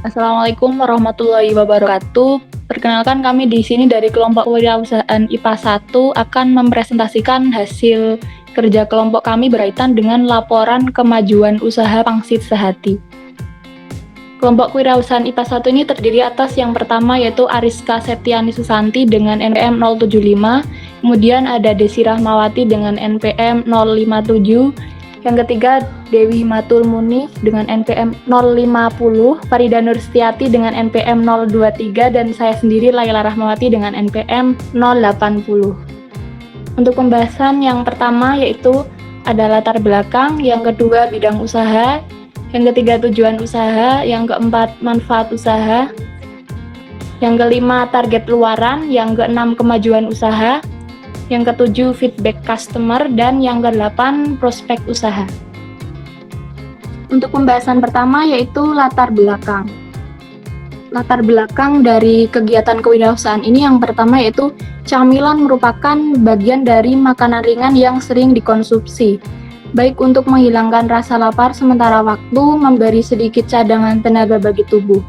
Assalamualaikum warahmatullahi wabarakatuh. Perkenalkan kami di sini dari kelompok kewirausahaan IPA 1 akan mempresentasikan hasil kerja kelompok kami berkaitan dengan laporan kemajuan usaha Pangsit Sehati. Kelompok kewirausahaan IPA 1 ini terdiri atas yang pertama yaitu Ariska Septiani Susanti dengan NPM 075, kemudian ada Desi Rahmawati dengan NPM 057, yang ketiga Dewi Matul Munif dengan NPM 050, Farida Nurstiati dengan NPM 023, dan saya sendiri Laila Rahmawati dengan NPM 080. Untuk pembahasan yang pertama yaitu ada latar belakang, yang kedua bidang usaha, yang ketiga tujuan usaha, yang keempat manfaat usaha, yang kelima target luaran, yang keenam kemajuan usaha, yang ketujuh feedback customer, dan yang kedelapan prospek usaha. Untuk pembahasan pertama yaitu latar belakang. Latar belakang dari kegiatan kewirausahaan ini yang pertama yaitu camilan merupakan bagian dari makanan ringan yang sering dikonsumsi, baik untuk menghilangkan rasa lapar sementara waktu, memberi sedikit cadangan tenaga bagi tubuh.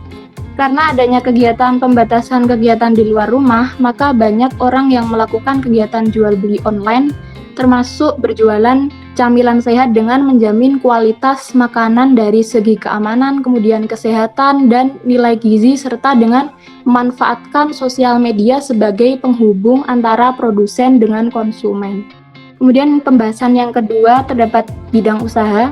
Karena adanya kegiatan pembatasan kegiatan di luar rumah, maka banyak orang yang melakukan kegiatan jual beli online, termasuk berjualan camilan sehat dengan menjamin kualitas makanan dari segi keamanan, kemudian kesehatan, dan nilai gizi, serta dengan memanfaatkan sosial media sebagai penghubung antara produsen dengan konsumen. Kemudian pembahasan yang kedua terdapat bidang usaha.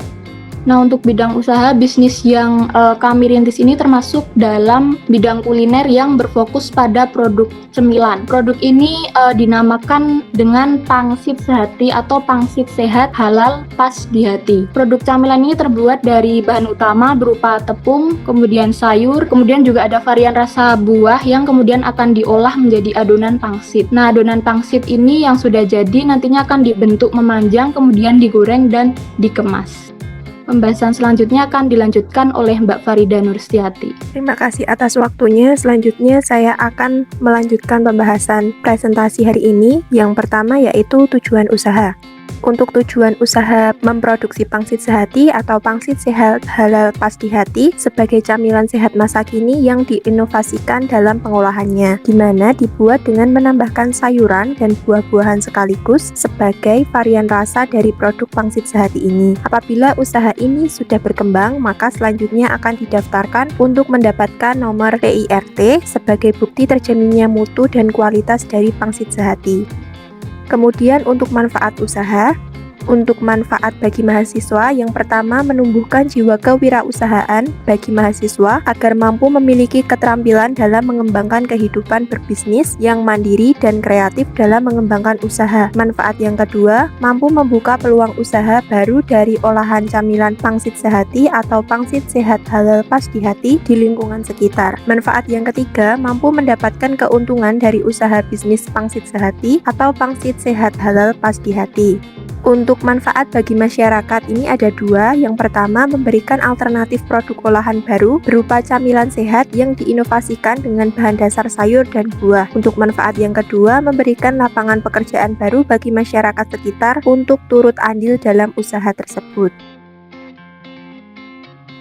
Nah, untuk bidang usaha bisnis yang kami rintis ini termasuk dalam bidang kuliner yang berfokus pada produk cemilan. Produk ini dinamakan dengan Pangsit Sehati atau Pangsit Sehat Halal Pas di Hati. Produk camilan ini terbuat dari bahan utama berupa tepung, kemudian sayur, kemudian juga ada varian rasa buah yang kemudian akan diolah menjadi adonan pangsit. Nah, adonan pangsit ini yang sudah jadi nantinya akan dibentuk memanjang, kemudian digoreng dan dikemas. Pembahasan selanjutnya akan dilanjutkan oleh Mbak Farida Nurstiati. Terima kasih atas waktunya. Selanjutnya saya akan melanjutkan pembahasan presentasi hari ini. Yang pertama yaitu tujuan usaha. Untuk tujuan usaha memproduksi Pangsit Sehati atau Pangsit Sehat Halal Pas di Hati sebagai camilan sehat masa kini yang diinovasikan dalam pengolahannya, di mana dibuat dengan menambahkan sayuran dan buah-buahan sekaligus sebagai varian rasa dari produk Pangsit Sehati ini. Apabila usaha ini sudah berkembang, maka selanjutnya akan didaftarkan untuk mendapatkan nomor PIRT sebagai bukti terjaminnya mutu dan kualitas dari Pangsit Sehati. Kemudian untuk manfaat usaha, untuk manfaat bagi mahasiswa, yang pertama menumbuhkan jiwa kewirausahaan bagi mahasiswa agar mampu memiliki keterampilan dalam mengembangkan kehidupan berbisnis yang mandiri dan kreatif dalam mengembangkan usaha. Manfaat yang kedua, mampu membuka peluang usaha baru dari olahan camilan Pangsit Sehati atau Pangsit Sehat Halal Pas di Hati di lingkungan sekitar. Manfaat yang ketiga, mampu mendapatkan keuntungan dari usaha bisnis Pangsit Sehati atau Pangsit Sehat Halal Pas di Hati. Untuk manfaat bagi masyarakat ini ada dua. Yang pertama, memberikan alternatif produk olahan baru berupa camilan sehat yang diinovasikan dengan bahan dasar sayur dan buah. Untuk manfaat yang kedua, memberikan lapangan pekerjaan baru bagi masyarakat sekitar untuk turut andil dalam usaha tersebut.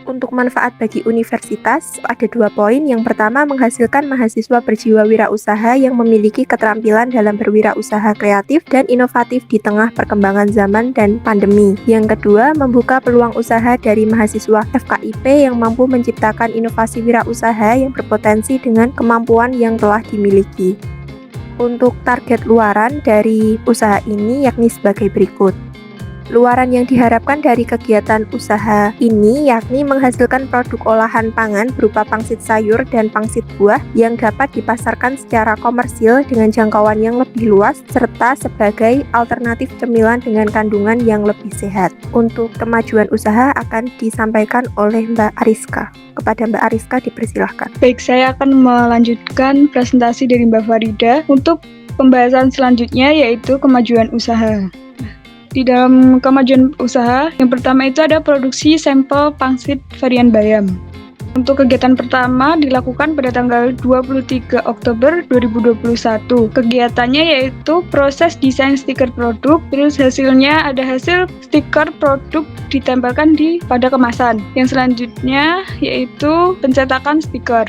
Untuk manfaat bagi universitas, ada 2 poin. Yang pertama, menghasilkan mahasiswa berjiwa wirausaha yang memiliki keterampilan dalam berwirausaha kreatif dan inovatif di tengah perkembangan zaman dan pandemi. Yang kedua, membuka peluang usaha dari mahasiswa FKIP yang mampu menciptakan inovasi wirausaha yang berpotensi dengan kemampuan yang telah dimiliki. Untuk target luaran dari usaha ini yakni sebagai berikut. Luaran yang diharapkan dari kegiatan usaha ini yakni menghasilkan produk olahan pangan berupa pangsit sayur dan pangsit buah yang dapat dipasarkan secara komersil dengan jangkauan yang lebih luas serta sebagai alternatif cemilan dengan kandungan yang lebih sehat. Untuk kemajuan usaha akan disampaikan oleh Mbak Ariska. Kepada Mbak Ariska dipersilahkan. Baik, saya akan melanjutkan presentasi dari Mbak Farida untuk pembahasan selanjutnya yaitu kemajuan usaha. Di dalam kemajuan usaha, yang pertama itu ada produksi sampel pangsit varian bayam. Untuk kegiatan pertama dilakukan pada tanggal 23 Oktober 2021. Kegiatannya yaitu proses desain stiker produk, terus hasilnya ada hasil stiker produk ditempelkan pada kemasan. Yang selanjutnya yaitu pencetakan stiker.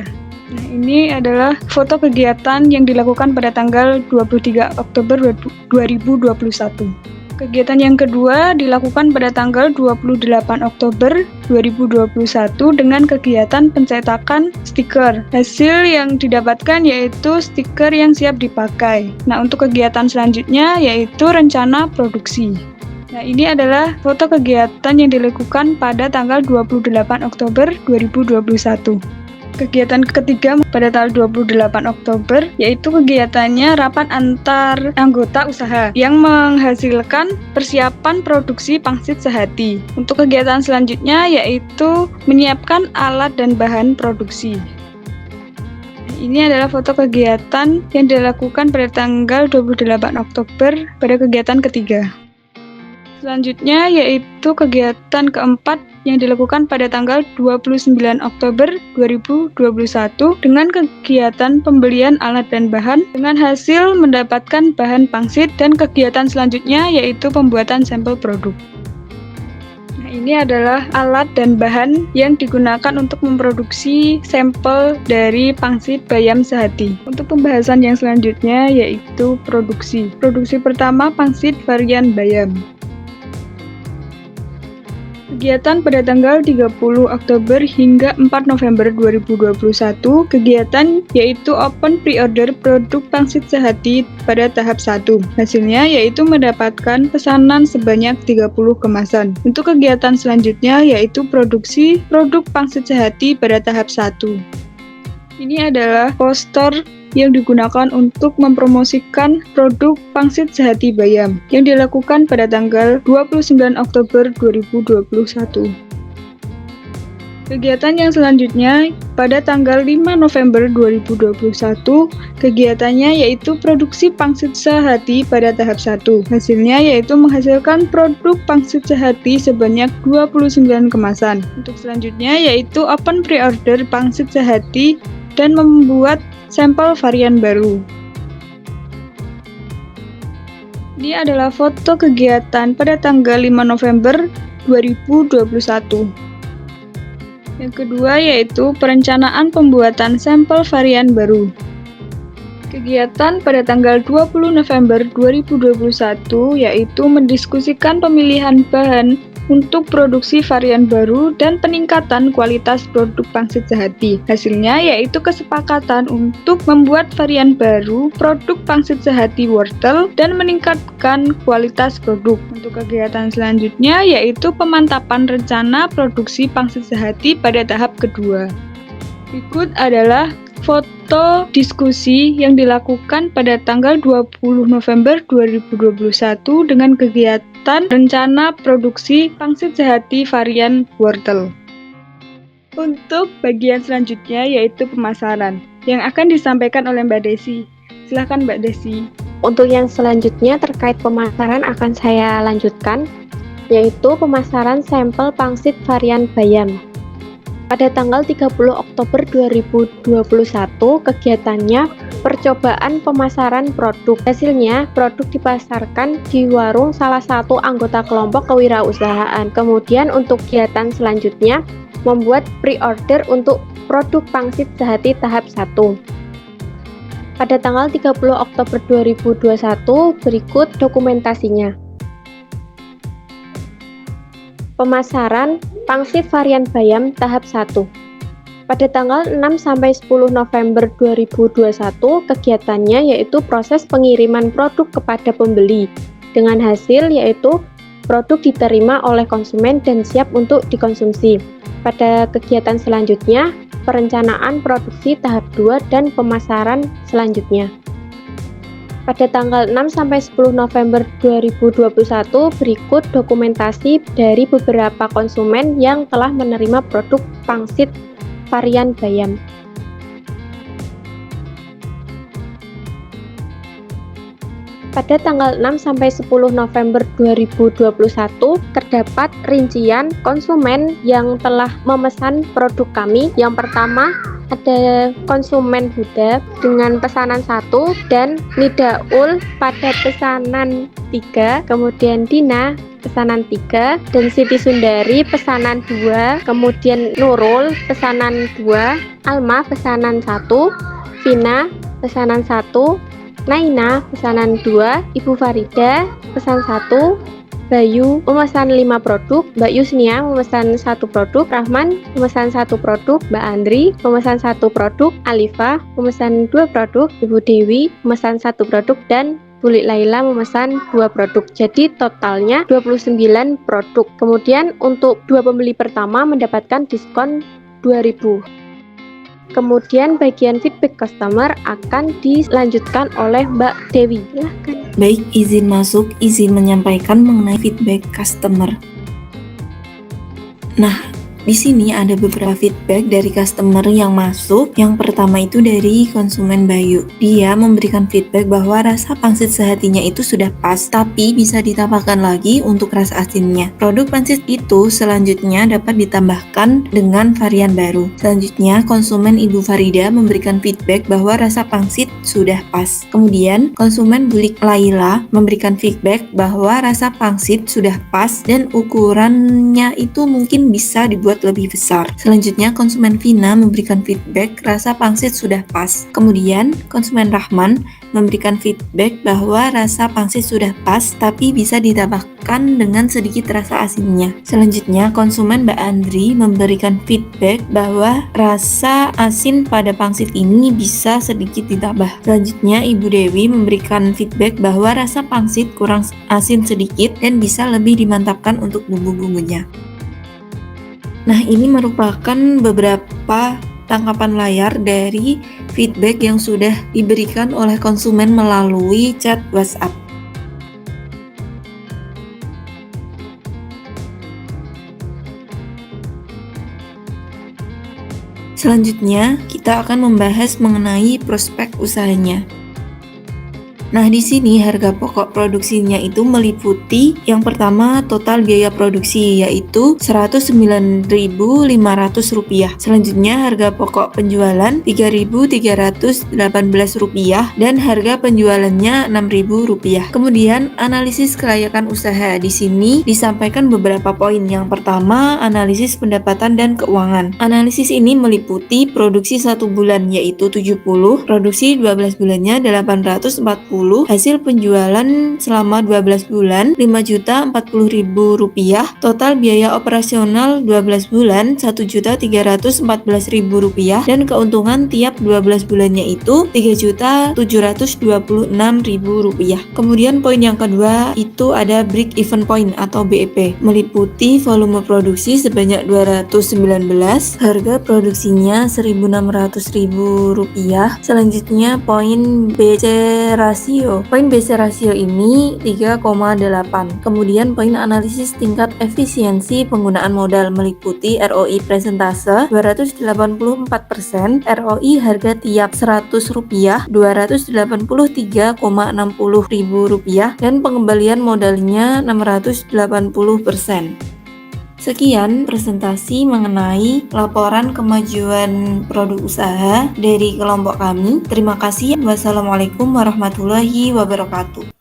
Nah, ini adalah foto kegiatan yang dilakukan pada tanggal 23 Oktober 2021. Kegiatan yang kedua dilakukan pada tanggal 28 Oktober 2021 dengan kegiatan pencetakan stiker. Hasil yang didapatkan yaitu stiker yang siap dipakai. Nah, untuk kegiatan selanjutnya yaitu rencana produksi. Nah, ini adalah foto kegiatan yang dilakukan pada tanggal 28 Oktober 2021. Kegiatan ketiga pada tanggal 28 Oktober yaitu kegiatannya rapat antar anggota usaha yang menghasilkan persiapan produksi pangsit sehati. Untuk kegiatan selanjutnya yaitu menyiapkan alat dan bahan produksi. Ini adalah foto kegiatan yang dilakukan pada tanggal 28 Oktober pada kegiatan ketiga. Selanjutnya yaitu kegiatan keempat yang dilakukan pada tanggal 29 Oktober 2021 dengan kegiatan pembelian alat dan bahan dengan hasil mendapatkan bahan pangsit, dan kegiatan selanjutnya yaitu pembuatan sampel produk. Nah, ini adalah alat dan bahan yang digunakan untuk memproduksi sampel dari pangsit bayam sehati. Untuk pembahasan yang selanjutnya yaitu produksi. Produksi pertama pangsit varian bayam. Kegiatan pada tanggal 30 Oktober hingga 4 November 2021, kegiatan yaitu open pre-order produk pangsit sehati pada tahap 1. Hasilnya yaitu mendapatkan pesanan sebanyak 30 kemasan. Untuk kegiatan selanjutnya yaitu produksi produk pangsit sehati pada tahap 1. Ini adalah poster yang digunakan untuk mempromosikan produk pangsit sehati bayam yang dilakukan pada tanggal 29 Oktober 2021. Kegiatan yang selanjutnya pada tanggal 5 November 2021, kegiatannya yaitu produksi pangsit sehati pada tahap 1. Hasilnya yaitu menghasilkan produk pangsit sehati sebanyak 29 kemasan. Untuk selanjutnya yaitu open pre-order pangsit sehati dan membuat sampel varian baru. Ini adalah foto kegiatan pada tanggal 5 November 2021. Yang kedua yaitu perencanaan pembuatan sampel varian baru. Kegiatan pada tanggal 20 November 2021 yaitu mendiskusikan pemilihan bahan untuk produksi varian baru dan peningkatan kualitas produk pangsit sehati. Hasilnya yaitu kesepakatan untuk membuat varian baru produk pangsit sehati wortel dan meningkatkan kualitas produk. Untuk kegiatan selanjutnya yaitu pemantapan rencana produksi pangsit sehati pada tahap kedua. Berikut adalah foto diskusi yang dilakukan pada tanggal 20 November 2021 dengan kegiatan rencana produksi pangsit sehati varian wortel. Untuk bagian selanjutnya yaitu pemasaran yang akan disampaikan oleh Mbak Desi. Silakan Mbak Desi. Untuk yang selanjutnya terkait pemasaran akan saya lanjutkan, yaitu pemasaran sampel pangsit varian bayam. Pada tanggal 30 Oktober 2021, kegiatannya percobaan pemasaran produk. Hasilnya, produk dipasarkan di warung salah satu anggota kelompok kewirausahaan. Kemudian untuk kegiatan selanjutnya, membuat pre-order untuk produk pangsit sehati tahap 1. Pada tanggal 30 Oktober 2021, berikut dokumentasinya. Pemasaran pangsit varian bayam tahap 1. Pada tanggal 6-10 November 2021, kegiatannya yaitu proses pengiriman produk kepada pembeli. Dengan hasil yaitu produk diterima oleh konsumen dan siap untuk dikonsumsi. Pada kegiatan selanjutnya, perencanaan produksi tahap 2 dan pemasaran selanjutnya. Pada tanggal 6-10 November 2021, berikut dokumentasi dari beberapa konsumen yang telah menerima produk pangsit varian bayam. Pada tanggal 6-10 November 2021, terdapat rincian konsumen yang telah memesan produk kami. Yang pertama, ada konsumen Huda dengan pesanan 1 dan Nidaul pada pesanan 3, kemudian Dina pesanan 3, dan Siti Sundari pesanan 2, kemudian Nurul pesanan 2, Alma pesanan 1, Vina pesanan 1, Naina pesanan 2, Ibu Farida pesan 1, Bayu memesan 5 produk, Mbak Yusnia memesan 1 produk, Rahman memesan 1 produk, Mbak Andri memesan 1 produk, Alifa memesan 2 produk, Ibu Dewi memesan 1 produk, dan Bulik Laila memesan 2 produk. Jadi totalnya 29 produk. Kemudian untuk 2 pembeli pertama mendapatkan diskon 2.000. Kemudian bagian feedback customer akan dilanjutkan oleh Mbak Dewi. Silahkan. Baik, izin masuk, izin menyampaikan mengenai feedback customer. Nah, di sini ada beberapa feedback dari customer yang masuk. Yang pertama itu dari konsumen Bayu. Dia memberikan feedback bahwa rasa pangsit sehatinya itu sudah pas, tapi bisa ditambahkan lagi untuk rasa asinnya. Produk pangsit itu selanjutnya dapat ditambahkan dengan varian baru. Selanjutnya, konsumen Ibu Farida memberikan feedback bahwa rasa pangsit sudah pas. Kemudian, konsumen Bulik Laila memberikan feedback bahwa rasa pangsit sudah pas dan ukurannya itu mungkin bisa dibuat lebih besar. Selanjutnya, konsumen Vina memberikan feedback rasa pangsit sudah pas. Kemudian, konsumen Rahman memberikan feedback bahwa rasa pangsit sudah pas tapi bisa ditambahkan dengan sedikit rasa asinnya. Selanjutnya, konsumen Mbak Andri memberikan feedback bahwa rasa asin pada pangsit ini bisa sedikit ditambah. Selanjutnya, Ibu Dewi memberikan feedback bahwa rasa pangsit kurang asin sedikit dan bisa lebih dimantapkan untuk bumbu-bumbunya. Nah, ini merupakan beberapa tangkapan layar dari feedback yang sudah diberikan oleh konsumen melalui chat WhatsApp. Selanjutnya, kita akan membahas mengenai prospek usahanya. Nah, di sini harga pokok produksinya itu meliputi yang pertama total biaya produksi yaitu Rp109.500. Selanjutnya harga pokok penjualan Rp3.318 dan harga penjualannya Rp6.000. Kemudian analisis kelayakan usaha. Di sini disampaikan beberapa poin. Yang pertama, analisis pendapatan dan keuangan. Analisis ini meliputi produksi 1 bulan yaitu 70, produksi 12 bulannya 840, hasil penjualan selama 12 bulan Rp5.040.000, total biaya operasional 12 bulan Rp1.314.000 dan keuntungan tiap 12 bulannya itu Rp3.726.000. Kemudian poin yang kedua itu ada break even point atau BEP, meliputi volume produksi sebanyak 219, harga produksinya Rp1.600.000. Selanjutnya poin BC rasio. Poin BC rasio ini 3,8. Kemudian poin analisis tingkat efisiensi penggunaan modal meliputi ROI presentase 284%, ROI harga tiap Rp100 Rp283,60.000 dan pengembalian modalnya 680%. Sekian presentasi mengenai laporan kemajuan produk usaha dari kelompok kami. Terima kasih. Wassalamualaikum warahmatullahi wabarakatuh.